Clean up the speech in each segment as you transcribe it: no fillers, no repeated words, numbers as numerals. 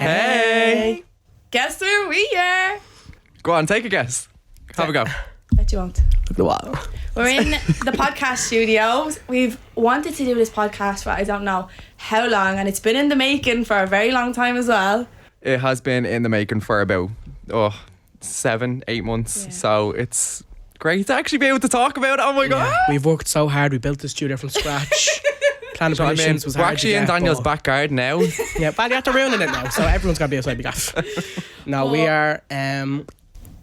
Hey. Guess where we are? Go on, take a guess. Have a go. Bet you won't. What? We're in the podcast studios. We've wanted to do this podcast for I don't know how long, and it's been in the making for a very long time as well. It has been in the making for about 7-8 months. Yeah. So it's great to actually be able to talk about it. Oh my god. We've worked so hard. We built the studio from scratch. Planning I mean, permissions was we're hard actually to in get, Daniel's but- back garden now. Yeah, but you have to ruin it now, so everyone's got to be outside because. No, we are.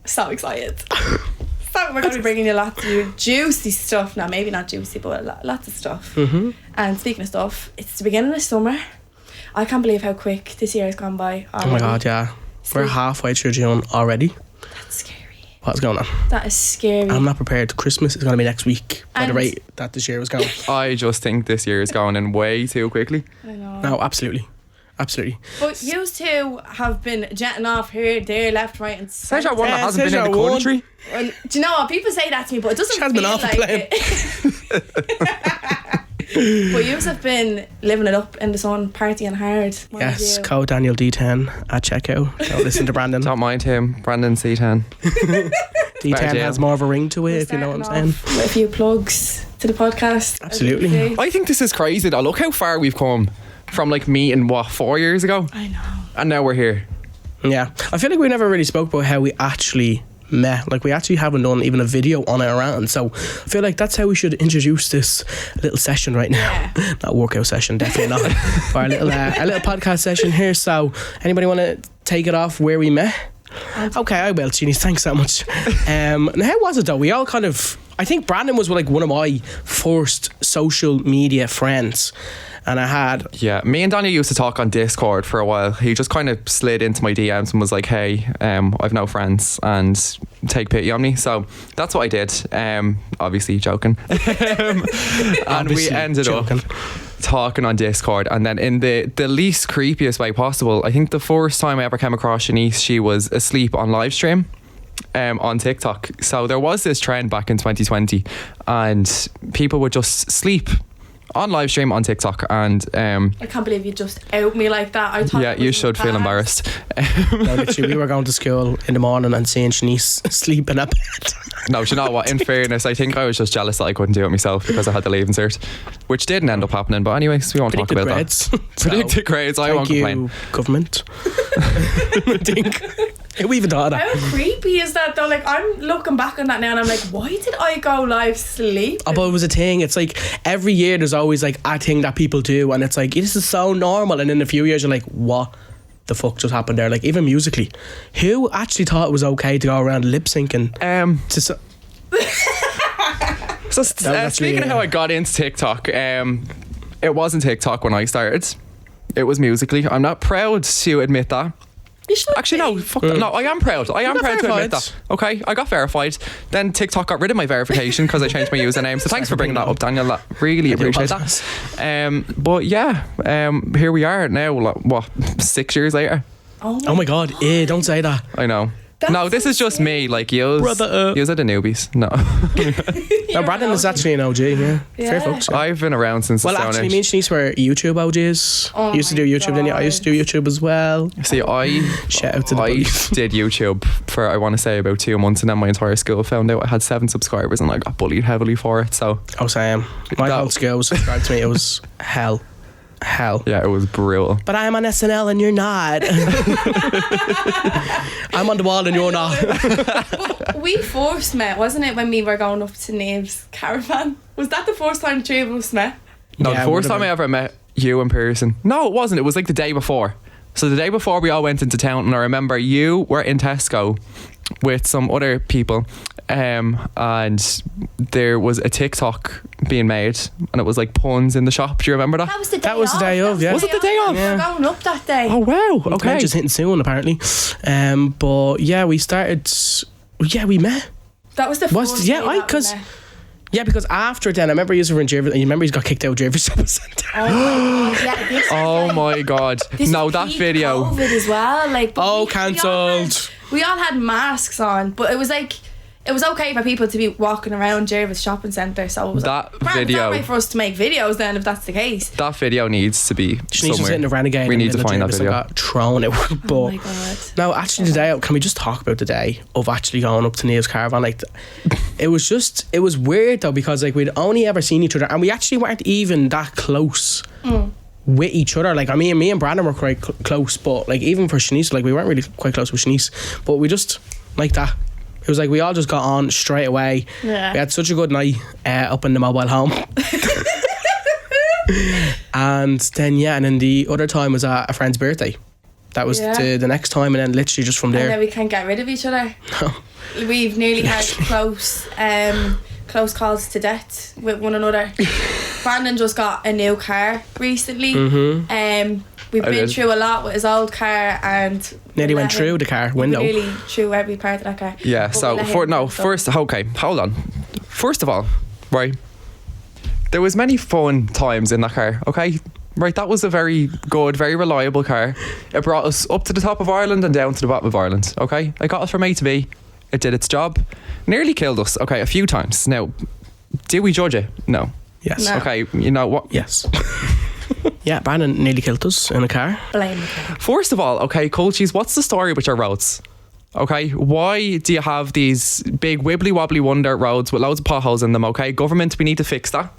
So excited. So we're going to be bringing you lots of juicy stuff. Now, maybe not juicy, but lots of stuff. Mm-hmm. And speaking of stuff, it's the beginning of summer. I can't believe how quick this year has gone by. Oh my god, yeah. We're halfway through June already. That's scary. What's going on? That is scary. I'm not prepared. Christmas is going to be next week by the And- rate that this year was going. I just think this year is going in way too quickly. I know. No, absolutely. Absolutely. But you two have been jetting off here, there, left, right, and Says centre. one that hasn't been in the Says one. country. Well, do you know what? People say that to me, but it doesn't She has been feel off the like it. But you have been living it up in the sun, partying hard. mind Yes, you. code Daniel D10 at checkout. Don't listen to Brandon. Don't mind him. Brandon C10. D10 has more of a ring to it, We're if you know what I'm starting saying. off with a few plugs to the podcast. as you Absolutely. can see. I think this is crazy though. Look how far we've come from like meeting 4 years ago, I know. and now we're here. Yeah. I feel like we never really spoke about how we actually met. Like, we actually haven't done even a video on it around. So I feel like that's how we should introduce this little session right now. Yeah. Not workout session, definitely not. But our little podcast session here. So anybody want to take it off where we met? Okay, I will, Jeannie. Thanks so much. And how was it though? We all kind of, I think Brandon was like one of my first social media friends. And I had, Yeah, me and Daniel used to talk on Discord for a while. He just kind of slid into my DMs and was like, hey, I've no friends and take pity on me. So that's what I did. Obviously joking. And we Obviously ended joking. up talking on Discord, and then in the least creepiest way possible, I think the first time I ever came across Shanice, she was asleep on live stream on TikTok. So there was this trend back in 2020 and people would just sleep on live stream on TikTok, and I can't believe you just out me like that. I thought yeah, it you was should feel bad. embarrassed. no, literally, we were going to school in the morning and seeing Shanice sleep in a bed. No, you know what, in fairness, I think I was just jealous that I couldn't do it myself because I had the leaving cert, which didn't end up happening, but anyways, we won't talk Predicted about grades. that. Predicted grades, I won't Thank complain. you, government. I think. We even thought of that. How creepy is that though? Like, I'm looking back on that now and I'm like, why did I go live sleep? Oh, but it was a thing. It's like every year there's always like a thing that people do, and it's like, this is so normal. And in a few years you're like, what the fuck just happened there? Like, even musically, who actually thought it was okay to go around lip syncing? To So that's speaking really, of how I got into TikTok, it wasn't TikTok when I started. It was Musical.ly. I'm not proud to admit that. You should Actually, no, fuck that. No, I am proud. I am got proud to admit verified. that. Okay, I got verified. Then TikTok got rid of my verification because I changed my username. So thanks for bringing that up, Daniel. That really appreciate that. But yeah, here we are now. What, 6 years later? Oh my god, don't say that. I know. No, this is just me. Like, yous are the newbies. No. No, Brandon is actually an OG, yeah. Fair folks. Yeah. I've been around since the Well, Stone actually, Age. me and Shanice were YouTube OGs. Oh You used to my do YouTube, didn't you? I used to do YouTube as well. See, Shout out to the I bullies. did YouTube for, I want to say, about 2 months, and then my entire school found out I had 7 subscribers and I got bullied heavily for it. So Oh, Sam. My That- whole school was subscribed to me. It was hell. yeah, it was brutal. But I'm on SNL and you're not. I'm on the wall and you're not. But we first met, wasn't it, when we were going up to Nave's caravan? Was that the first time the three of us met? No, Yeah, the it first would've time been. I ever met you in person. No, it wasn't. It was like the day before. So the day before we all went into town, and I remember you were in Tesco with some other people, and there was a TikTok being made, and it was like puns in the shop. Do you remember that? That was the day That was the off. day That of, yeah. Was it the day off? of? We were going up that day. Oh wow! Okay. Just hitting soon, apparently. But yeah, we started. Yeah, we met. That was the first yeah, day that we because met. yeah, because after then, I remember you were in Jervis, and you remember he got kicked out of Jervis Shopping Centre. Oh my god, yeah. This Oh was my god! this No, was that peak video. COVID as well. Like, but Oh, we all cancelled. had masks on, but it was like, it was okay for people to be walking around Jervis shopping centre, so it was That grand, video- it's not right for us to make videos then if that's the case. That video needs to be Shanice was somewhere. hitting a renegade. We in the need to middle of find that Jervis and video. got thrown out. But Oh my god. no, actually today, can we just talk about the day of actually going up to Neil's caravan? Like, it was weird though, because like we'd only ever seen each other and we actually weren't even that close with each other. Like, I mean, me and Brandon were quite close, but like even for Shanice, like we weren't really quite close with Shanice, but we just like that. It was like we all just got on straight away. Yeah. We had such a good night up in the mobile home. And then the other time was a friend's birthday. That was Yeah. the next time, and then literally just from And then there. we can't get rid of each other. We've nearly had close calls to death with one another. Brandon just got a new car recently. We've I been did. through a lot with his old car and Nearly we went let through him- the car window. We nearly through every part of that car. Yeah, But so we let him first, okay, hold on. First of all, right, there was many fun times in that car, okay? Right, that was a very good, very reliable car. It brought us up to the top of Ireland and down to the bottom of Ireland, okay? It got us from A to B. It did its job. Nearly killed us, okay, a few times. Now, did we judge it? No. Yes. No. Okay, you know what? Yes. Yeah, Brandon nearly killed us in a car. Blame the car. First of all, okay, Colchies, what's the story with your roads? Okay, why do you have these big wibbly wobbly wonder roads with loads of potholes in them? Okay, government, we need to fix that.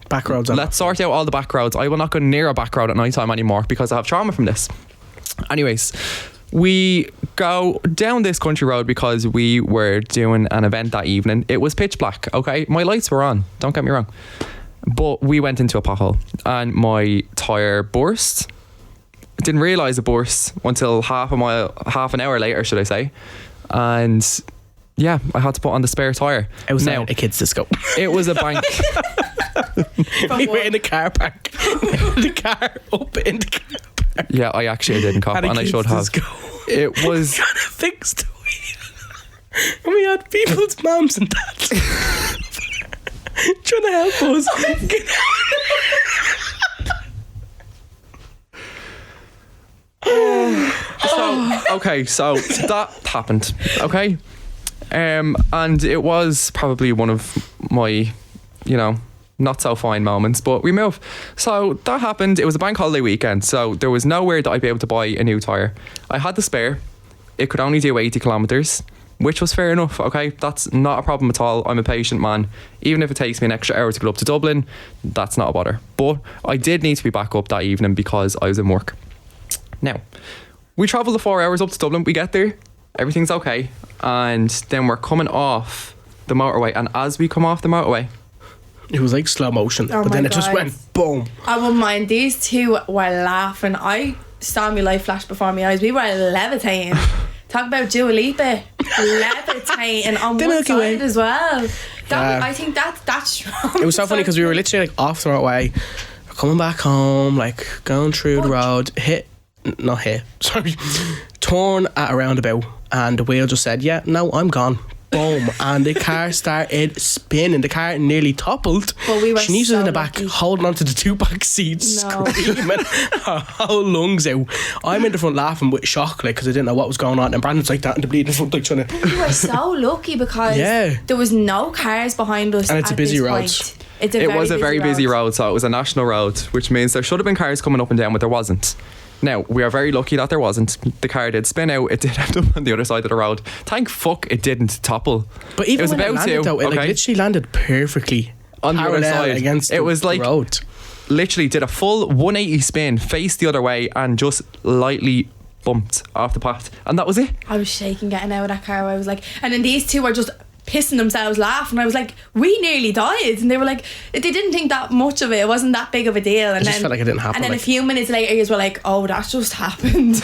Back roads on. Let's sort out all the back roads. I will not go near a back road at night time anymore because I have trauma from this. Anyways, we go down this country road because we were doing an event that evening. It was pitch black, okay? My lights were on, don't get me wrong. But we went into a pothole and my tyre burst. Didn't realise it burst until half an hour later, should I say. And yeah, I had to put on the spare tyre. It was now, a kids' disco. it was a bank. We were in the car park. The car up in the car park. Yeah, I actually didn't cop Had a and I kids' should have. disco. It was Trying to fix the wheel. And we had people's mums and dads trying to help us. Get so that happened, okay? And it was probably one of my, not so fine moments, but we move. So that happened. It was a bank holiday weekend, so there was nowhere that I'd be able to buy a new tyre. I had the spare. It could only do 80 kilometres, which was fair enough, okay? That's not a problem at all. I'm a patient man. Even if it takes me an extra hour to get up to Dublin, that's not a bother. But I did need to be back up that evening because I was in work. Now, we travelled the 4 hours up to Dublin. We get there, everything's okay. And then we're coming off the motorway. And as we come off the motorway, It was like slow motion, Oh but then my it just God. went boom. I wouldn't mind. These two were laughing. I saw my life flash before my eyes. We were levitating. Talk about Dua Lipa. Levitating on The one Milky Way. side as well. Yeah. I think that's strong. It was so funny because we were literally like off the motorway, coming back home, like going through the road, turn at a roundabout, and the wheel just said, "Yeah, no, I'm gone." Boom, and the car started spinning. The car nearly toppled. But we were Shanice was so in the back, lucky. holding onto the two back seats, No. screaming her whole lungs out. I'm in the front laughing with shock, like, because I didn't know what was going on. And Brandon's like that in the bleeding front, like trying to. We were so lucky because Yeah. there was no cars behind us. And it's a at busy this road. point. It was a very busy road, so it was a national road, which means there should have been cars coming up and down, but there wasn't. Now, we are very lucky that there wasn't. The car did spin out. It did end up on the other side of the road. Thank fuck it didn't topple. But even it was when it about landed, to, though, it like okay? literally landed perfectly On the other parallel side. against It was the like- road. Literally did a full 180 spin, faced the other way, and just lightly bumped off the path. And that was it. I was shaking getting out of that car. I was like, and then these two were just pissing themselves laughing. I was like, we nearly died. And they were like, they didn't think that much of it. It wasn't that big of a deal. And It just felt like it didn't happen, And then like- a few minutes later, you were like, oh, that just happened.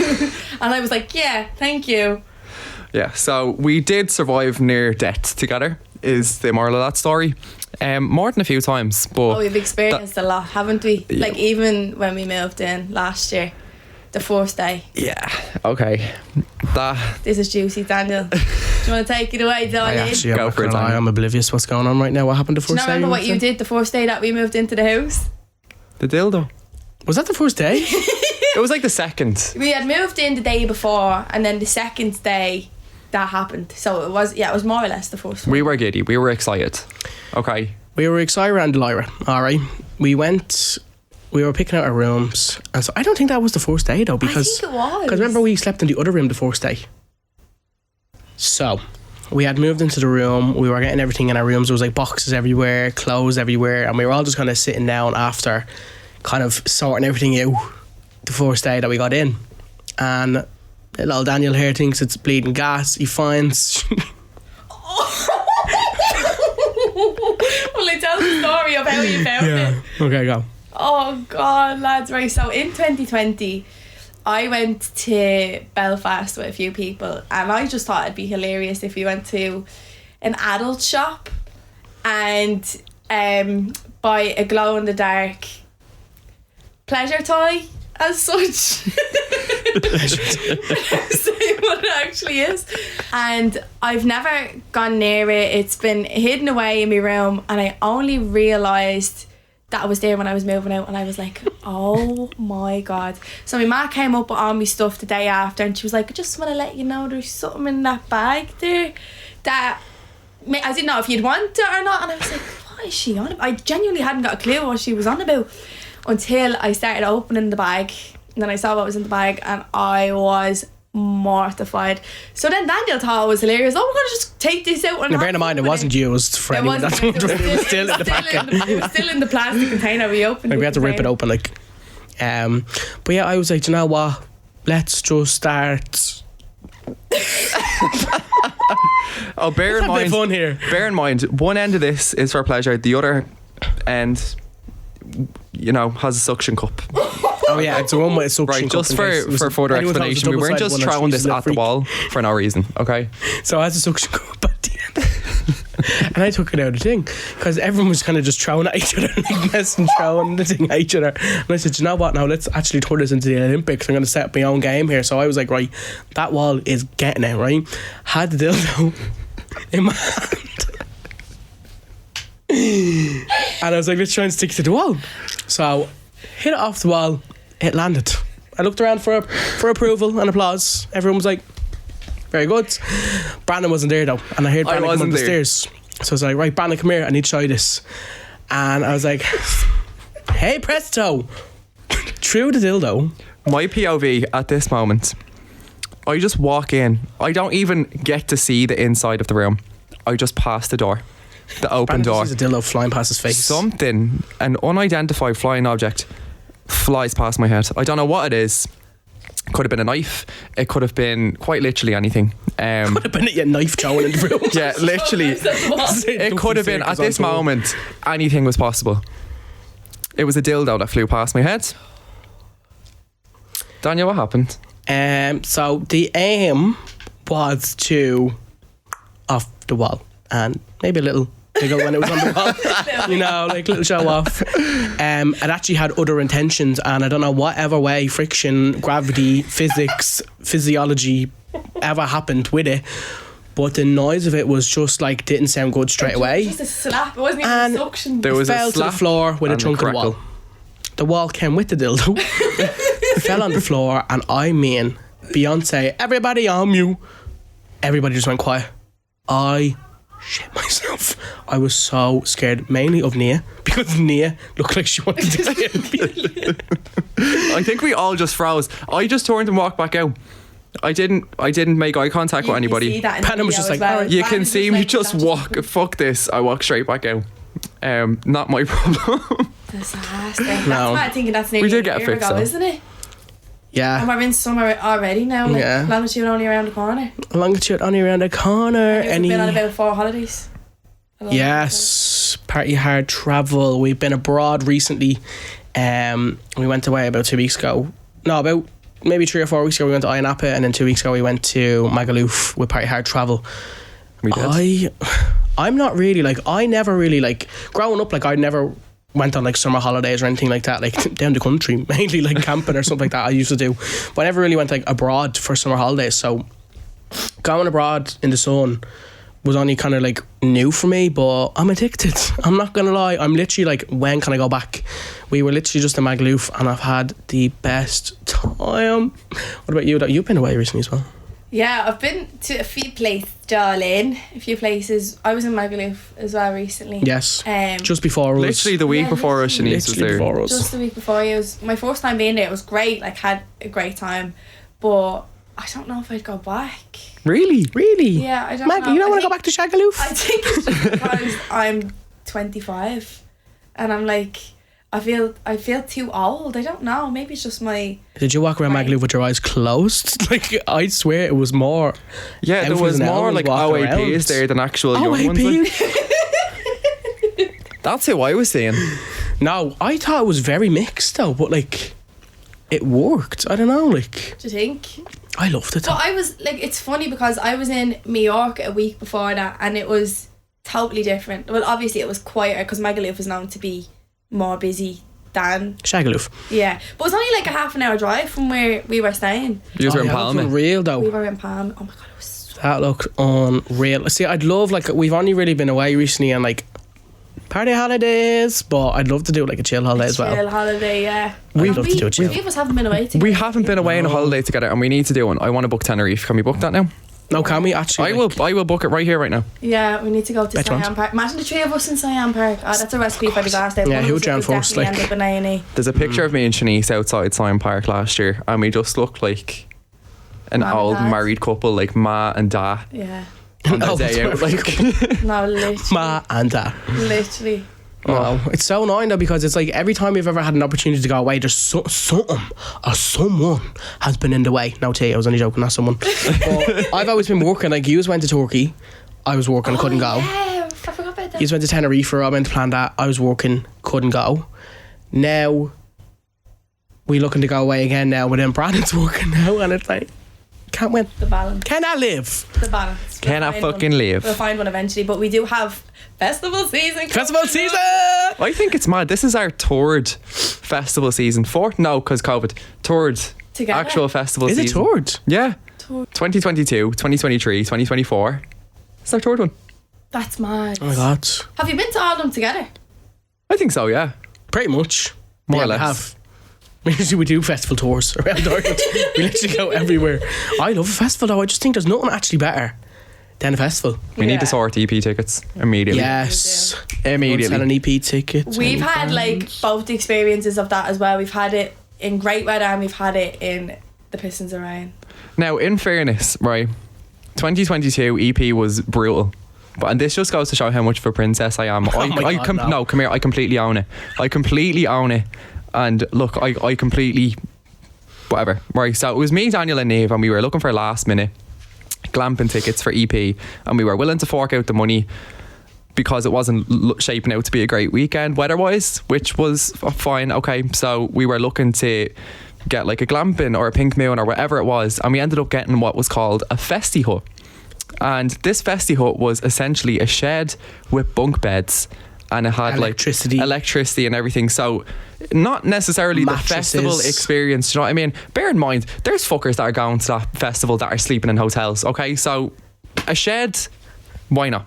And I was like, yeah, thank you. Yeah, so we did survive near death together, is the moral of that story. More than a few times, but Oh, we've experienced a lot, haven't we? Yeah. Like even when we moved in last year, the first day. yeah, okay. That This is juicy, Daniel. Do you want to take it away, I Donnie? actually, Go I'm, for it, not gonna lie, Daniel. I'm oblivious what's going on right now. What happened the Do you first not day? remember what moved you in? did the first day that we moved into the house? the dildo. Was that the first day? It was like the second. We had moved in the day before, and then the second day that happened. So it was more or less the first one. We were giddy. We were excited. Okay. We were excited around Lyra. All right. We were picking out our rooms. And so I don't think that was the first day though, because I think it was. Because remember we slept in the other room the first day. So we had moved into the room. We were getting everything in our rooms. There was like boxes everywhere, clothes everywhere, and we were all just kind of sitting down after kind of sorting everything out the first day that we got in. And little old Daniel here thinks it's bleeding gas. He finds Well, I tell the story of how you found it. Okay, go. Oh God, lads, right. So in 2020, I went to Belfast with a few people, and I just thought it'd be hilarious if we went to an adult shop and buy a glow in the dark pleasure toy as such. Say what it actually is. And I've never gone near it. It's been hidden away in my room, and I only realised that I was there when I was moving out, and I was like, oh my God. So my ma came up with all my stuff the day after, and she was like, I just want to let you know there's something in that bag there that I didn't know if you'd want it or not. And I was like, what is she on about? I genuinely hadn't got a clue what she was on about until I started opening the bag, and then I saw what was in the bag, and I was mortified. So then Daniel thought it was hilarious. Oh, we're going to just take this out. And bear in mind, it wasn't used for anyone. That's what it was still in the packet. It was still in the plastic container. We opened it. We had to rip it open, like. But yeah, I was like, do you know what? Let's just start. Oh, bear in mind. Fun here. Bear in mind, one end of this is for pleasure. The other end, has a suction cup. Oh yeah, it's a one with a suction Right, cup. just for further explanation, we weren't just throwing this at the wall for no reason, okay? So I had a suction cup at the end. And I took it out of the thing because everyone was kind of just throwing at each other, like messing, throwing the thing at each other. And I said, you know what, now let's actually turn this into the Olympics. I'm going to set up my own game here. So I was like, right, that wall is getting it, right? Had the dildo in my hand. And I was like, let's try and stick to the wall. So hit it off the wall. It landed. I looked around for approval and applause. Everyone was like, very good. Brandon wasn't there though, and I heard Brandon come up the stairs. So I was like, right, Brandon, come here, I need to show you this. And I was like, hey presto, through the dildo. My POV at this moment, I just walk in. I don't even get to see the inside of the room. I just pass the door, the open Brandon door. sees a dildo flying past his face. Something, an unidentified flying object, flies past my head. I don't know what it is. It could have been a knife. It could have been quite literally anything. Could have been a knife throwing in the room. Yeah, literally. It could have been, at this moment, anything was possible. It was a dildo that flew past my head. Daniel, what happened? So the aim was to off the wall and maybe a little giggle when it was on the wall, like little show off. It actually had other intentions, and I don't know whatever way friction, gravity, physics, physiology ever happened with it, but the noise of it was just like didn't sound good straight away. Just a slap. It wasn't even a suction. There was fell a slap to the floor with a chunk of the crackle. wall. The wall came with the dildo. It fell on the floor, and I mean, Beyonce, everybody on you. Everybody just went quiet. I shit myself. I was so scared, mainly of Nia, because Nia looked like she wanted to kill me. I think we all just froze. I just turned and walked back out. I didn't make eye contact with anybody. Brandon was just like, well. You can see me just walk. Fuck this. I walk straight back out. Not my problem. Disaster. That's why I'm thinking that's nearly We did get a a year fix, ago, though. isn't it? Yeah. And we're in summer already now. Like, Yeah. longitude only around the corner. Longitude only around the corner. We've been on about 4 holidays. Yes, party hard travel. We've been abroad recently. We went away about 2 weeks ago. No, about maybe 3 or 4 weeks ago we went to Ayia Napa, and then 2 weeks ago we went to Magaluf with party hard travel. We did. I'm not really like, I never really like, growing up, like I never went on like summer holidays or anything like that, like down the country, mainly like camping or something like that I used to do, but I never really went like abroad for summer holidays. So going abroad in the sun was only kind of like new for me, but I'm addicted. I'm not gonna lie. I'm literally like, when can I go back? We were literally just in Magaluf, and I've had the best time. What about you? You've been away recently as well. Yeah, I've been to a few places, darling. A few places. I was in Magaluf as well recently. Yes. Um, Just before us. Literally the week Yeah, before us, Shanice was Literally there. before us. just the week before. It was my first time being there. It was great. Like, had a great time. But I don't know if I'd go back. Really? Really? Yeah, I don't Maggie, know. you don't I want to go think- back to Shagaloof? I think it's just because I'm 25 and I'm like, I feel too old. I don't know. Maybe it's just my... Did you walk around Right. Magaluf with your eyes closed? Like, I swear it was more. Yeah, there was Everything more else like walking OAPs around. there than actual young ones. OAP? Like. That's who I was seeing. No, I thought it was very mixed though, but like, it worked. I don't know, like, Do you think? I loved it. But I was like, it's funny because I was in Mallorca a week before that and it was totally different. Well, obviously it was quieter because Magaluf was known to be more busy than... Shagaloof. Yeah. But it was only like a half an hour drive from where we were staying. You were in that Palma. looked unreal though. We were in Palm. Oh my God, it was so... That looked unreal. See, I'd love, like, we've only really been away recently on like party holidays, but I'd love to do like a chill holiday as well. Chill holiday, yeah. We'd love to do a chill. We of us haven't been away together. We haven't been away on a holiday together, and we need to do one. I want to book Tenerife. Can we book that now? No, can we actually? I will book it right here, right now. Yeah, we need to go to Better Siam Park. Imagine the three of us in Siam Park. Oh, that's a recipe for disaster. Yeah, One of who us drowned would first, definitely like? end up in A&E. There's a picture of me and Shanice outside Scion Park last year, and we just looked like an Mum and old Dad. married couple, like Ma and Da. Yeah. On their Oh, day out, that's like. No, literally. Ma and Dad. Literally. No, it's so annoying though because it's like every time we've ever had an opportunity to go away, there's something or someone has been in the way. No, T, I was only joking, not someone. But I've always been working. Like, you went to Turkey, I was working, I couldn't go. Yeah, I forgot about that. You went to Tenerife, I meant to plan that. I was working, couldn't go. Now we looking to go away again now, but then Brandon's working now, and it's like, can't win. The balance. Can I live? The balance. Can I find fucking one. live? We'll find one eventually, but we do have festival season. Festival coming season. up. I think it's mad. This is our third festival season. Fourth? No, because COVID. Third Together? actual festival Is it season. third? Yeah. Third. 2022, 2023, 2024. It's our third one. That's mad. Oh my god. Have you been to all of them together? I think so, yeah. Pretty much. More or Yeah, we less. have. We do festival tours around Ireland. We literally go everywhere. I love a festival though. I just think there's nothing actually better than a festival. We need Yeah. to sort EP tickets immediately. Yes. Immediately. Sell an EP ticket. We've had like both experiences of that as well. We've had it in great weather and we've had it in the pistons of rain. Now, in fairness, right, 2022 EP was brutal. And this just goes to show how much of a princess I am. Oh my God, no. No, come here. I completely own it. I completely own it. And look, I completely... Whatever. Right, so it was me, Daniel and Niamh, and we were looking for last minute glamping tickets for EP. And we were willing to fork out the money because it wasn't shaping out to be a great weekend weather-wise, which was fine. Okay, so we were looking to get like a glamping or a pink moon or whatever it was. And we ended up getting what was called a festy hut. And this festy hut was essentially a shed with bunk beds, and it had electricity and everything. So not necessarily Mattresses. the festival experience, you know what I mean? Bear in mind, there's fuckers that are going to that festival that are sleeping in hotels, okay? So a shed, why not?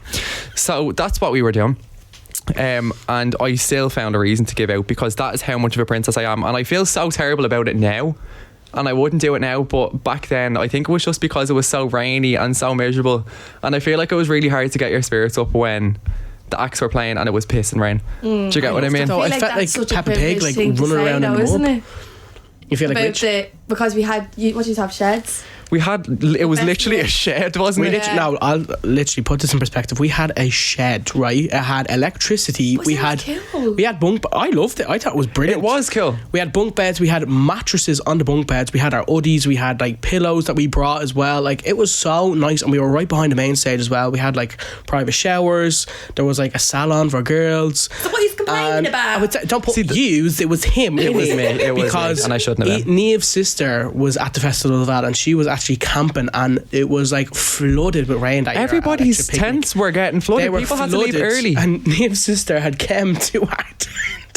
So that's what we were doing. And I still found a reason to give out because that is how much of a princess I am, and I feel so terrible about it now. And I wouldn't do it now, but back then I think it was just because it was so rainy and so miserable, and I feel like it was really hard to get your spirits up when the acts were playing and it was piss and rain. Do you get what I mean? though. I feel felt like that's such a Peppa Pig, privileged like, thing to running say around in though, the isn't mud. it? You feel like About rich? because we had, what do you have, sheds? We had, it was literally a shed, wasn't We it? literally, no, I'll literally put this in perspective. We had a shed, right? It had electricity. Was we it had cool? we had bunk. I loved it. I thought it was brilliant. It was cool. We had bunk beds. We had mattresses on the bunk beds. We had our hoodies. We had like pillows that we brought as well. Like, it was so nice, and we were right behind the main stage as well. We had like private showers. There was like a salon for girls. So what are you complaining about? I would say, don't put yous. It was him. It was me. It was because me, and I shouldn't have been. Niamh's sister was at the festival of that, and she was actually camping, and it was like flooded with rain. That year at Everybody's Electric Picnic. tents were getting flooded. They were People had flooded, to leave early. and Niamh's sister had come to our tent.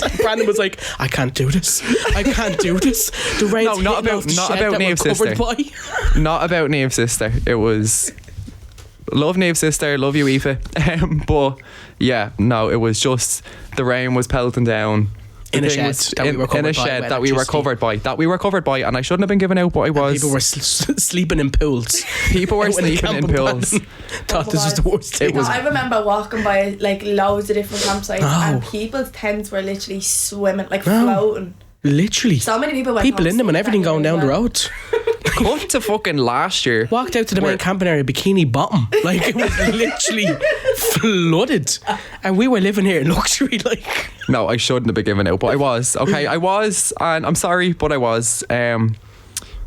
And Brandon was like, I can't do this. I can't do this. The rain's No, not hitting about- off the not shed about that we're Niamh's covered sister. by. Not about Niamh's sister. It was love Niamh's sister, love you, Aoife. But yeah, no, it was just the rain was pelting down. In a thing shed was that we were covered in a by shed with that we were covered by, and I shouldn't have been given out, but I was. People were sleeping in pools. People were When the sleeping in camping pools. van thought this was the worst thing. It was- I remember walking by like loads of different campsites Oh. and people's tents were literally swimming, like No. floating. Literally. So many people went People home in them and sleeping everything that going night down as the well. road. Come to fucking last year. Walked out to the main Where- camping area, bikini bottom. Like, it was literally flooded. And we were living here in luxury, like. No, I shouldn't have been given out, but I was. Okay, I was, and I'm sorry, but I was.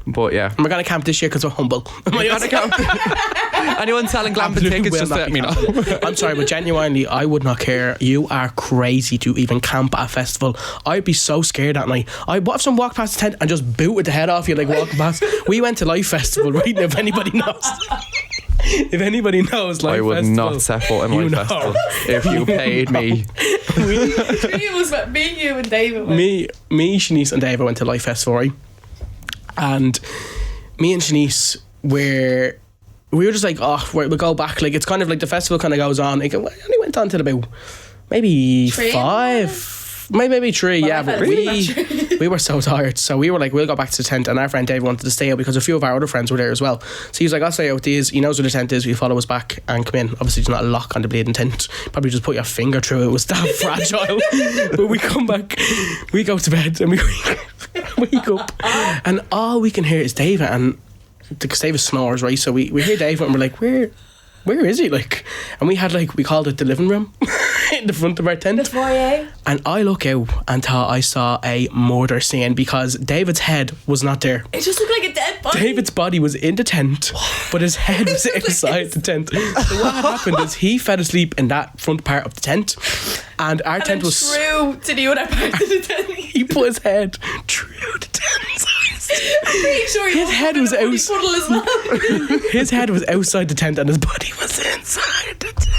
But yeah. And we're going to camp this year because we're humble. Anyone selling glamping tickets, just let me know. I'm sorry, but genuinely, I would not care. You are crazy to even camp at a festival. I'd be so scared that night. What if someone walked past the tent and just booted the head off you, like walking past? We went to Life Festival, right? If anybody knows. If anybody knows Life I would Festival, not set foot in you Life know. Festival if you paid me. It was me, you and David went. me, Shanice and Dave went to Life Festival, right? And me and Shanice we were just like, oh, we'll go back. Like, it's kind of like the festival kind of goes on. Like, it only went on till about maybe 5, maybe 3. Well, yeah, I but felt really we were so tired. So we were like, we'll go back to the tent. And our friend Dave wanted to stay out because a few of our other friends were there as well. So he was like, I'll stay out with these. He knows where the tent is. He'll follow us back and come in. Obviously, there's not a lock on the bleeding tent. Probably just put your finger through it. It was that fragile. But we come back, we go to bed, and we wake up, and all we can hear is David, and because David snores, right? So we hear David, and we're like, where is he? Like, and we called it the living room in the front of our tent. The foyer. And I look out and thought I saw a murder scene because David's head was not there. It just looked like a dead body. David's body was in the tent, but his head was inside the tent. So what had happened is he fell asleep in that front part of the tent, and our tent was true to the other part of the tent. he put his head through the tent. I'm pretty sure His head was out. puddle as well. His head was outside the tent and his body was inside the tent.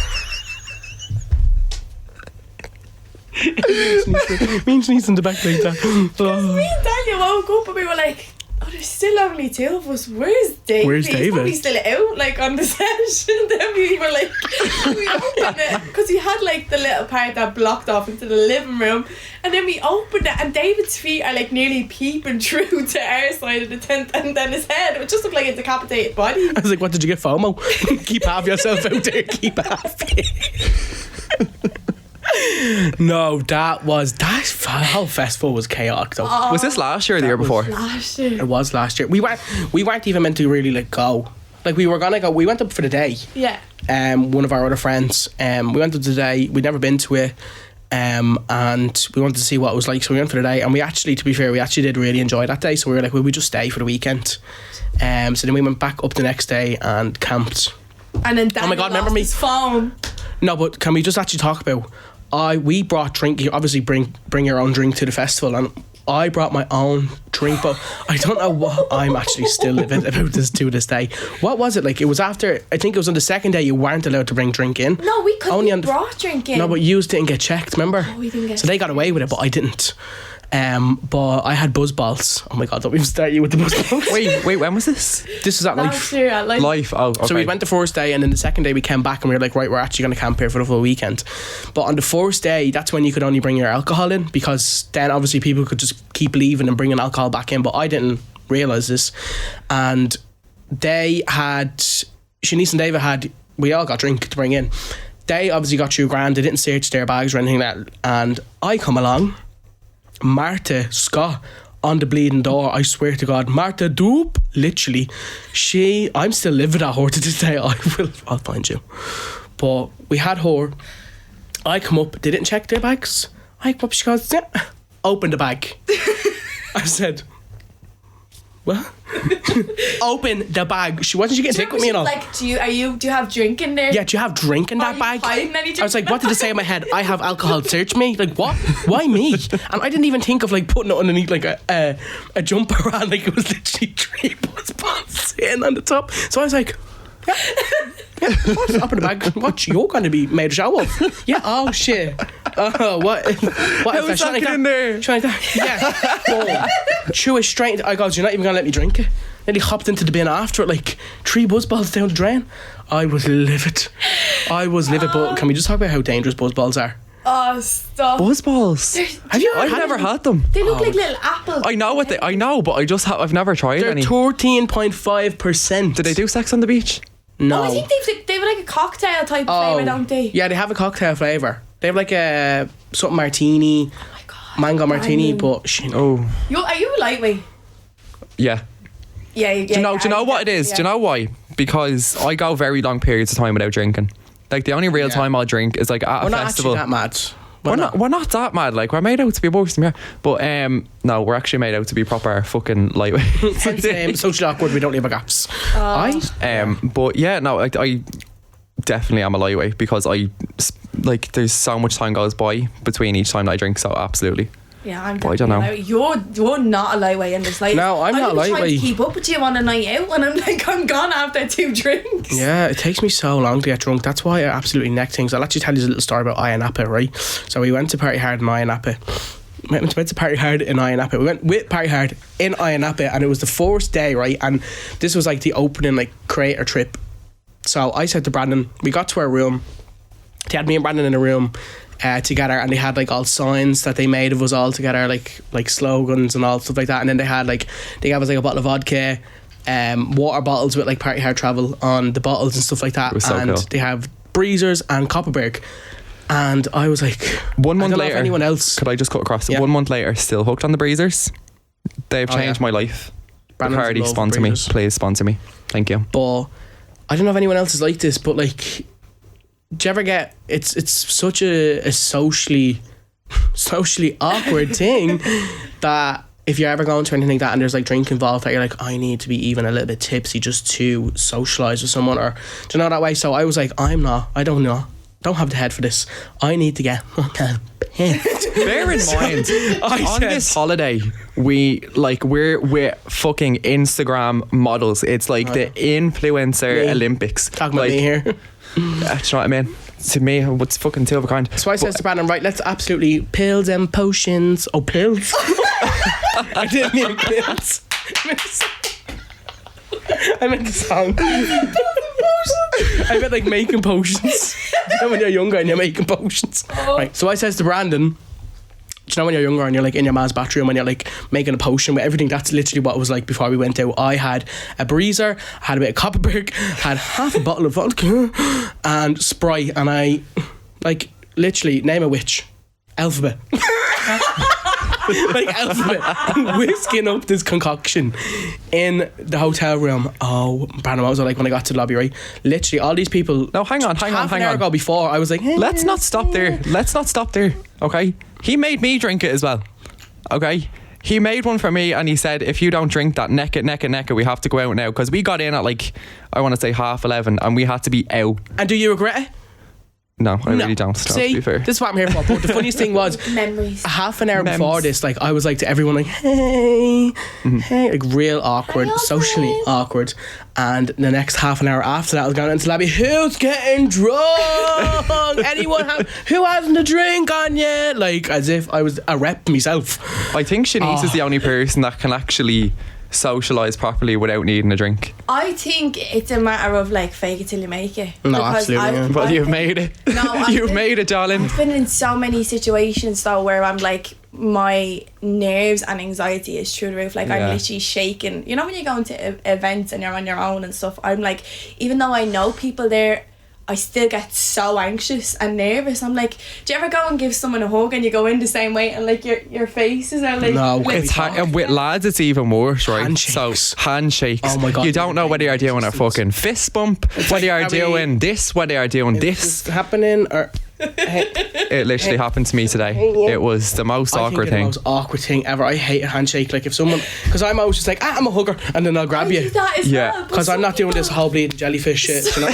Me and Shanice in the back like that. Oh. Me and Daniel woke up and we were like, oh, there's still only 2 of us. Where's David? Where's He's David? probably still out, like, on the session. Then we were like, we opened it because we had like the little part that blocked off into the living room, and then we opened it and David's feet are like nearly peeping through to our side of the tent, and then his head, it just looked like a decapitated body. I was like, what did you get, FOMO? Keep half yourself out there, keep half. No, that whole festival was chaotic though. Was this last year or the year before? Last year. It was last year. We weren't even meant to really like go. Like, we were gonna go. We went up for the day. Yeah. One of our other friends. We went up today. We'd never been to it. And we wanted to see what it was like, so we went for the day. And we actually, to be fair, did really enjoy that day. So we were like, well, we just stay for the weekend. So then we went back up the next day and camped. And then Daniel Oh my God, remember me? his phone. No, but can we just actually talk about? We brought drink. You obviously bring your own drink to the festival, and I brought my own drink, but I don't know what I'm actually still livid about this to this day. What was it like? It was after, I think it was on the second day you weren't allowed to bring drink in. No, we couldn't. Only We on the- brought drink in. No, but you didn't get checked, remember? Oh, we didn't get So they got away with it, but I didn't. But I had buzz balls. Oh my God, don't we start you with the buzz balls? Wait, when was this? This is at Last Life. year at like Life. Oh, okay. So we went the first day, and then the second day we came back and we were like, right, we're actually going to camp here for the full weekend. But on the first day, that's when you could only bring your alcohol in, because then obviously people could just keep leaving and bringing alcohol back in. But I didn't realise this. And Shanice and David we all got drink to bring in. They obviously got through grand. They didn't search their bags or anything like that. And I come along, Martha Scott on the bleeding door, I swear to God, Martha Doop, literally, I'm still living at her to this day. I'll find you. But we had her. I come up, they didn't check their bags. I come up, she goes, yeah. Open the bag. I said, what? Open the bag. She wasn't. She getting sick with me and all. Like, do you have drink in there? Yeah, do you have drink in Are that you bag? hiding any drink I was like, in what did that it say in my head? I have alcohol. Search me. Like, what? Why me? And I didn't even think of like putting it underneath like a jumper on. Like, it was literally 3 buzz balls sitting on the top. So I was like, yeah, what's up in the bag? What you're going to be made a show of? Yeah. Oh shit. Oh, what? How is that get in there? Yeah. Boom. Chew it straight. I go, you're not even going to let me drink it. Then he hopped into the bin after it, like 3 buzz balls down the drain. I was livid. But can we just talk about how dangerous buzz balls are? Oh, stop. Buzzballs. Have you? I've never had them. They look like little apples. I know what I know, but I've never tried They're any. 13.5%. Did they do sex on the beach? No. Oh, I think they have like a cocktail type flavour, don't they? Yeah, they have a cocktail flavour. They have like a something martini, Oh my God. mango martini, Banging. but Oh, Are you a lightweight? yeah. Yeah. Do you know what it is? Yeah. Do you know why? Because I go very long periods of time without drinking. Like the only real time I'll drink is like at we're a not festival. actually that mad. We're not that mad. Like we're made out to be worse than we are. But no, we're actually made out to be proper fucking lightweight. Hence, socially awkward. We don't leave a gaps. But yeah, no, I definitely am a lightweight because like there's so much time goes by between each time that I drink. So absolutely. Yeah, I'm But I don't know. You're not a lightweight in this. Like, No, I'm not trying lightweight. to keep up with you on a night out, and I'm like, I'm gone after 2 drinks. Yeah, it takes me so long to get drunk. That's why I absolutely neck things. I'll actually tell you a little story about Iron Appa, right? So we went to Party Hard in Iron Appa. We went to Party Hard in Iron Appa. We went with Party Hard in Iron Appa, and it was the first day, right? And this was like the opening like creator trip. So I said to Brandon, we got to our room. They had me and Brandon in a room together, and they had like all signs that they made of us all together, like slogans and all stuff like that. And then they gave us like a bottle of vodka, water bottles with like Party Hard Travel on the bottles and stuff like that. It was so and cool. they have breezers and Copperberg. And I was like, 1 month I don't know later, if anyone else. could I just cut across? Yeah. 1 month later, still hooked on the breezers. They've changed my life. Brandon's Bacardi, love sponsor me, breezers. please sponsor me. Thank you. But I don't know if anyone else is like this, but like, do you ever get it's such a socially awkward thing that if you're ever going to anything like that and there's like drink involved, that you're like, I need to be even a little bit tipsy just to socialise with someone, or do you know that way? So I was like, I don't have the head for this. I need to get pissed. Bear in mind, on this holiday, we're fucking Instagram models. It's like the influencer Olympics. Talking about like, me here. Do you know what I mean? To me, what's fucking two of a kind. So I says to Brandon, right, let's absolutely pills and potions. Oh, pills. I didn't mean pills. I meant the song. I meant like making potions. You know when you're younger and you're making potions. Right. So I says to Brandon, do you know when you're younger and you're like in your ma's bathroom and you're like making a potion with everything? That's literally what it was like before we went out. I had a breezer, had a bit of Copperberg, had half a bottle of vodka and Sprite, and I like literally name a witch. Alphabet. Like alphabet, whisking up this concoction in the hotel room. Oh, Brandon, what was it like when I got to the lobby, right? Literally all these people. No, hang on. Half an hour ago before, I was like, hey, Let's not stop there. Okay, he made me drink it as well. Okay, he made one for me and he said, if you don't drink that, neck it, we have to go out now, because we got in at like, I want to say 11:30 and we had to be out. And do you regret it? No, I really don't. To See, be fair. this is what I'm here for. But the funniest thing was, Memories. half an hour Mems. before this, like I was like to everyone, like, hey, like real awkward, Hi, socially Alfred. awkward. And the next half an hour after that, I was going into the lobby. Who's getting drunk? Anyone who hasn't a drink on yet? Like as if I was a rep myself. I think Shanice is the only person that can actually socialise properly without needing a drink. I think it's a matter of like fake it till you make it. No, Because absolutely, yeah. Well, you've made it. No, You've made it, darling. I've been in so many situations though where I'm like, my nerves and anxiety is through the roof. Like Yeah. I'm literally shaking. You know when you go into events and you're on your own and stuff, I'm like, even though I know people there, I still get so anxious and nervous. I'm like, do you ever go and give someone a hug and you go in the same way and like your faces are like, No, like It's and with lads, it's even worse, right? Handshakes. So handshakes. Oh my God. You don't know whether you're doing a fucking fist bump, whether you're are we- doing this, whether you're doing Is this. this happening or? It literally happened to me today. It was the most I awkward think thing. it's the most awkward thing ever. I hate a handshake. Like if someone, because I'm always just like, I'm a hugger, and then I'll grab I you. do that as Yeah. well, but Because I'm some not doing this people- whole bleeding jellyfish shit, you know.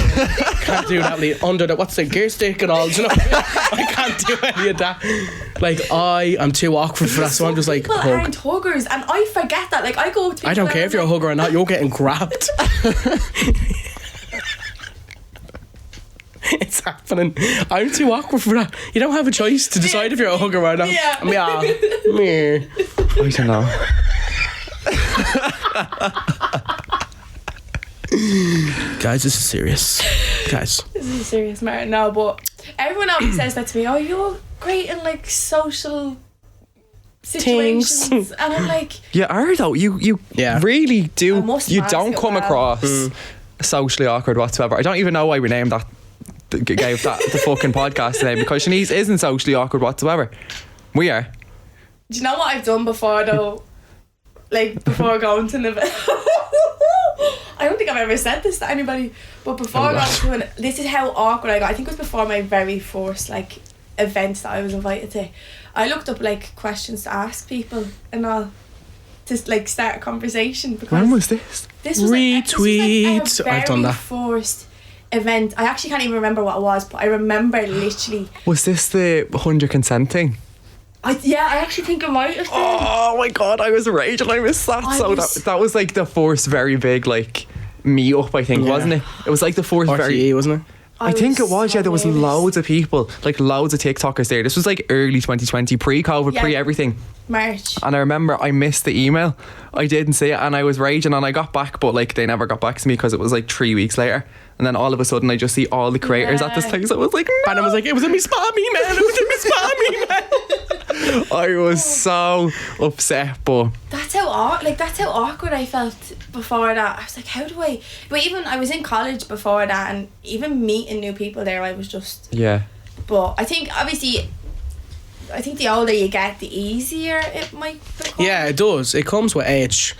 Can't do that bleed under the what's the gear stick and all, you know. I can't do any of that. Like I am too awkward for that, so I'm just like people hug. aren't huggers, and I forget that. Like I go up to I don't people care and if you're a I'm like, hugger or not. You're getting grabbed. It's happening. I'm too awkward for that. You don't have a choice to decide if you're a hugger or not. Yeah. Meh. I don't know. Guys, this is serious. Guys. This is a serious matter now, but everyone always says that to me. Oh, you're great in like social situations, and I'm like, You are though. You Yeah. really I do. must You mask don't it come well. across socially awkward whatsoever. I don't even know why we named that. Gave that the fucking podcast name, because Shanice isn't socially awkward whatsoever. We are. do you know what I've done before though? Like before going to an event. I don't think I've ever said this to anybody, but before going to an, this is how awkward I got. I think it was before my very first like event that I was invited to. I looked up like questions to ask people and all to like start a conversation, because When was this? this was Retweet. Like, our I've done very that. first event. I actually can't even remember what it was, but I remember literally. Was this the 100 consent thing? I actually think it might have been. Oh my god, I was raging. I missed that. That was like the first very big like meet up, I think, Yeah. wasn't it? It was like the first very. RTE, wasn't it? I think it was. so Yeah, there was nervous. loads of people, like loads of TikTokers there. This was like early 2020, pre-COVID, Yeah. pre-everything. March. And I remember I missed the email. I didn't see it, and I was raging, and I got back, but like they never got back to me because it was like 3 weeks later. And then all of a sudden I just see all the creators at this Yeah. place. I was like, no. And I was like, it was in me spam email. It was in me spam email. I was so upset, but That's how awkward I felt before that. I was like, how do I? But even I was in college before that, and even meeting new people there, I was just. yeah. But I think obviously, I think the older you get, the easier it might become. Yeah, it does. It comes with age.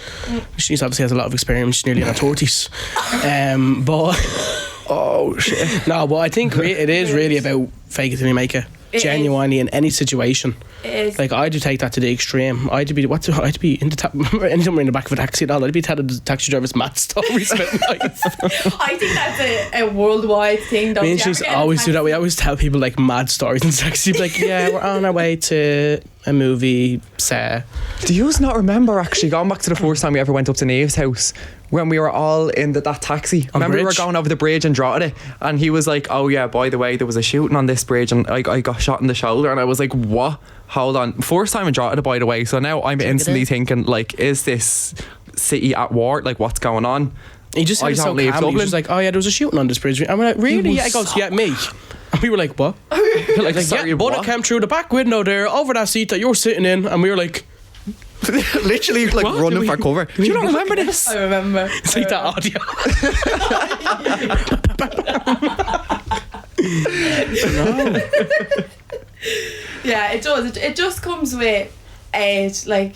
She's obviously has a lot of experience. She's nearly in her 30s. But Oh shit. no, but I think it is really about fake it till you make it. It Genuinely in any situation. It is. Like I do take that to the extreme. I'd be in the anytime we're in the back of a taxi and all, I'd be telling the taxi drivers mad stories about life. I think that's a worldwide thing. Me and she's always do that. We always tell people like mad stories in the taxi. Be like, yeah, we're on our way to a movie set. Do you not remember actually going back to the first time we ever went up to Nave's house when we were all in that taxi? On Remember we were bridge? going over the bridge and Drogheda, and he was like, oh yeah, by the way, there was a shooting on this bridge, and I got shot in the shoulder, and I was like, what? Hold on. First time in Drogheda, by the way, so now I'm instantly thinking like, is this city at war? Like, what's going on? He just said I it so don't leave calmly. He Dublin. was just like, oh yeah, there was a shooting on this bridge. And we're like, really? was Yeah, he goes, so- yeah, me. And we were like, what? Like, Like, sorry, yeah, bullet what? came through the back window there, over that seat that you're sitting in. And we were like, Literally like What? running Do for we- cover. Do you not remember this? I remember. it's like that audio. No. Yeah, it does. It just comes with age, like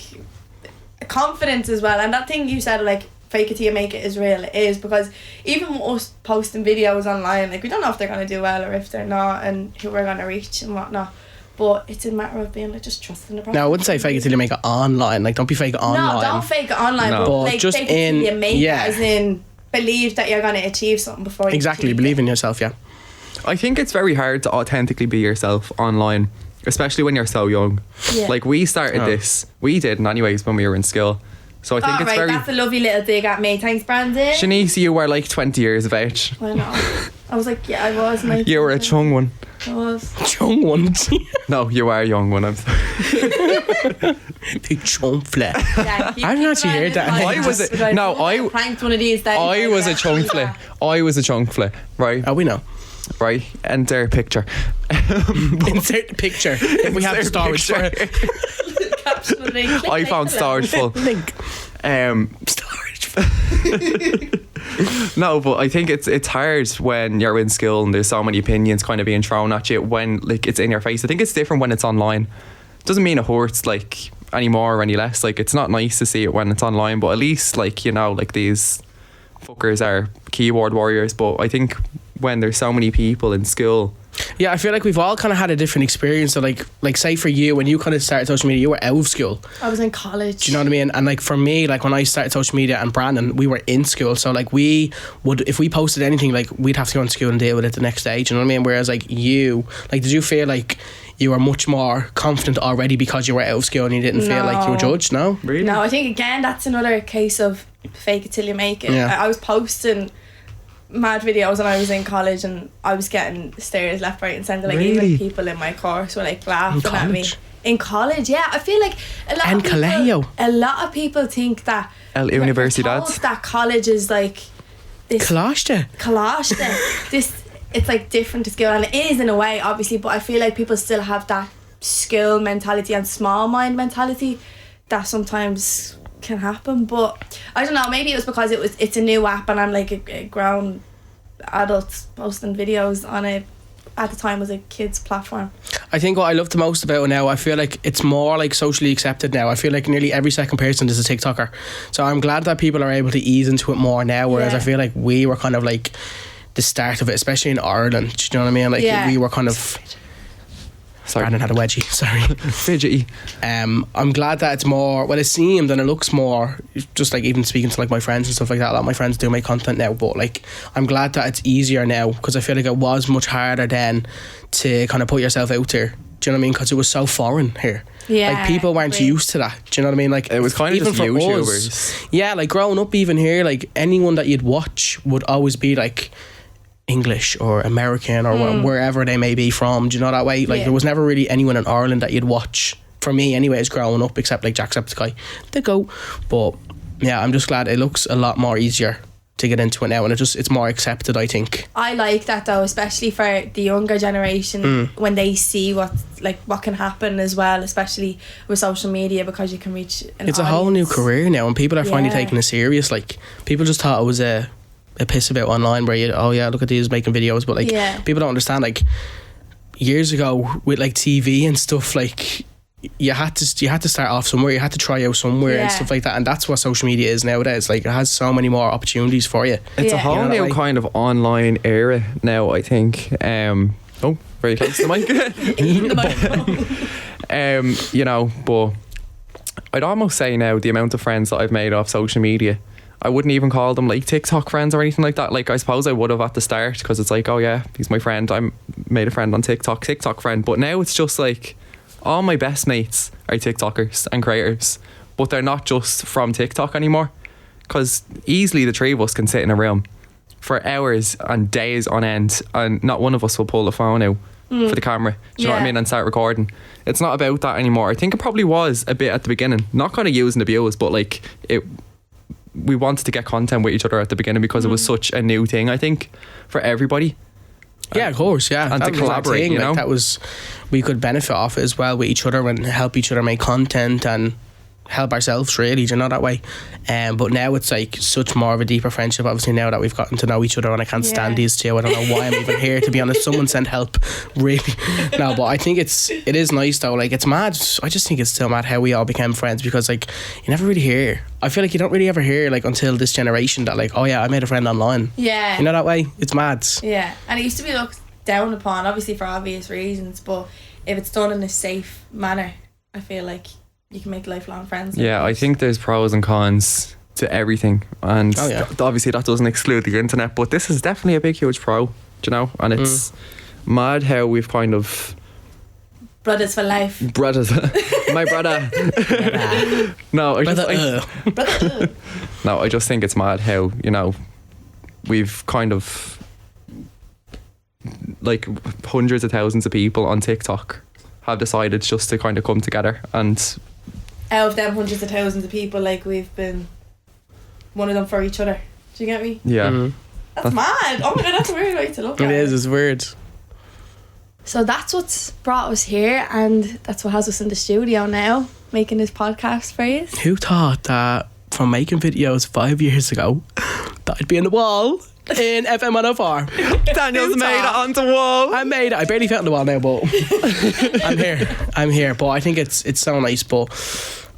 confidence as well. And that thing you said, like fake it till you make it, is real. It is, because even with us posting videos online, like we don't know if they're gonna do well or if they're not, and who we're gonna reach and whatnot. But it's a matter of being like just trusting the process. No, I wouldn't say fake it till you make it online. Like, don't be fake it online. No, don't fake it online. No. But But like just fake it till in- you make yeah. it, as in believe that you're gonna achieve something before you Exactly, achieve believe it. in yourself, yeah. I think it's very hard to authentically be yourself online, especially when you're so young. Yeah. Like we started this, we did anyways when we were in school. So I think Oh, it's right, very. that's a lovely little dig at me. Thanks, Brandon. Shanice, you were like 20 years of age. Well, no. I was like, yeah, I was. 19. You were a chung one. I was. Young ones. No, you are a young one. I'm sorry. Big chunk flip. Yeah, I haven't actually heard that. I was a- no, I- pranked one of these days. I was a chunkfle. I was a chunkfle, right? Oh, we know. Right. Enter picture. Insert the picture if we have Insert storage for picture. it. Caption of the I found storage full. Link. Storage. No, but I think it's hard when you're in school and there's so many opinions kind of being thrown at you when like it's in your face. I think it's different when it's online. Doesn't mean it hurts like any more or any less. Like it's not nice to see it when it's online, but at least like, you know, like these fuckers are keyboard warriors. But I think when there's so many people in school, Yeah, I feel like we've all kind of had a different experience. So like say for you, when you kind of started social media, you were out of school. I was in college. Do you know what I mean? And like for me, like when I started social media and Brandon, we were in school. So like we would, if we posted anything, like we'd have to go into school and deal with it the next day. Do you know what I mean? Whereas like you, like did you feel like you were much more confident already because you were out of school and you didn't feel like you were No. judged? No? really? No, I think again that's another case of fake it till you make it. Yeah. I was posting mad videos when I was in college and I was getting stares left, right and centre. Like Really? even people in my course were like laughing In at me. college? In college, yeah. I feel like En colegio. a lot of people think that El they're Universidad. told that college is like this Colashte. collage this it's like different to school, and it is in a way obviously, but I feel like people still have that school mentality and small mind mentality that sometimes can happen. But I don't know, maybe it was because it's a new app and I'm like a grown adult posting videos on it. At the time was a kids platform. I think what I love the most about it now, I feel like it's more like socially accepted now. I feel like nearly every second person is a TikToker. So I'm glad that people are able to ease into it more now, whereas I feel like we were kind of like the start of it, especially in Ireland. Do you know what I mean? Like we were kind of... Sorry. Brandon had a wedgie, sorry. Fidgety. I'm glad that it's more, well, it seemed and it looks more, just like even speaking to like my friends and stuff like that, a lot of my friends do make content now, but like I'm glad that it's easier now, because I feel like it was much harder then to kind of put yourself out there. Do you know what I mean? Because it was so foreign here. Yeah, like people weren't used to that. Do you know what I mean? Like it was kind of even just for YouTubers. Us, yeah, like growing up even here, like anyone that you'd watch would always be like English or American or wherever they may be from. Do you know that way? Like there was never really anyone in Ireland that you'd watch, for me anyways, growing up, except like Jacksepticeye. They go. But yeah, I'm just glad it looks a lot more easier to get into it now, and it's more accepted, I think. I like that though, especially for the younger generation, when they see what can happen as well, especially with social media, because you can reach an It's audience. a whole new career now, and people are finally taking it serious. Like people just thought it was a piss about online where you, oh yeah, look at these making videos, but like people don't understand, like years ago with like TV and stuff, like you had to start off somewhere, you had to try out somewhere and stuff like that, and that's what social media is nowadays. Like it has so many more opportunities for you. It's a whole new kind of online era now, I think. Oh, very close to the mic. Eating the microphone. You know, but I'd almost say now the amount of friends that I've made off social media, I wouldn't even call them like TikTok friends or anything like that. Like I suppose I would have at the start, because it's like, oh yeah, he's my friend, I made a friend on TikTok friend. But now it's just like all my best mates are TikTokers and creators, but they're not just from TikTok anymore, because easily the three of us can sit in a room for hours and days on end and not one of us will pull the phone out for the camera, do you know what I mean, and start recording. It's not about that anymore. I think it probably was a bit at the beginning, not kind of use and abuse, but like we wanted to get content with each other at the beginning because it was such a new thing, I think, for everybody. Yeah, of course, yeah. And that to collaborate, thing, you know? like, that was, we could benefit off it as well with each other and help each other make content and help ourselves, really, do you know, that way. But now it's like such more of a deeper friendship, obviously, now that we've gotten to know each other, and I can't stand these two. I don't know why I'm even here, to be honest. Someone send help, really. No, but I think it is nice though. Like, it's mad. I just think it's still mad how we all became friends, because like you never really hear, I feel like you don't really ever hear, like, until this generation, that like, oh yeah, I made a friend online. Yeah, you know, that way. It's mad. Yeah, and it used to be looked down upon, obviously for obvious reasons, but if it's done in a safe manner, I feel like you can make lifelong friends. Yeah, I think there's pros and cons to everything, and obviously that doesn't exclude the internet, but this is definitely a big huge pro, do you know, and it's mad how we've kind of brothers for life. Brothers. My brother. No, I just think it's mad how, you know, we've kind of like hundreds of thousands of people on TikTok have decided just to kind of come together, and out of them hundreds of thousands of people, like, we've been one of them for each other. Do you get me? Yeah. That's mad. Oh my god, that's a weird way to look at it. It is, it's weird. So that's what's brought us here, and that's what has us in the studio now, making this podcast for you. Who thought that from making videos 5 years ago that I'd be on the wall in FM 104? Daniel's made it onto the wall. I made it. I barely fit on the wall now, but I'm here. But I think it's so nice. But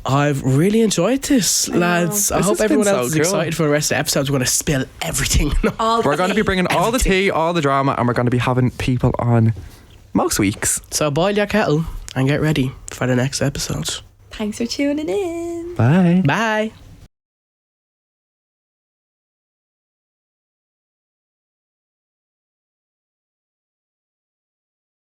I've really enjoyed this, lads. I hope everyone else is excited for the rest of the episodes. We're going to spill everything. We're going to be bringing all the tea, all the drama, and we're going to be having people on most weeks. So boil your kettle and get ready for the next episode. Thanks for tuning in. Bye. Bye.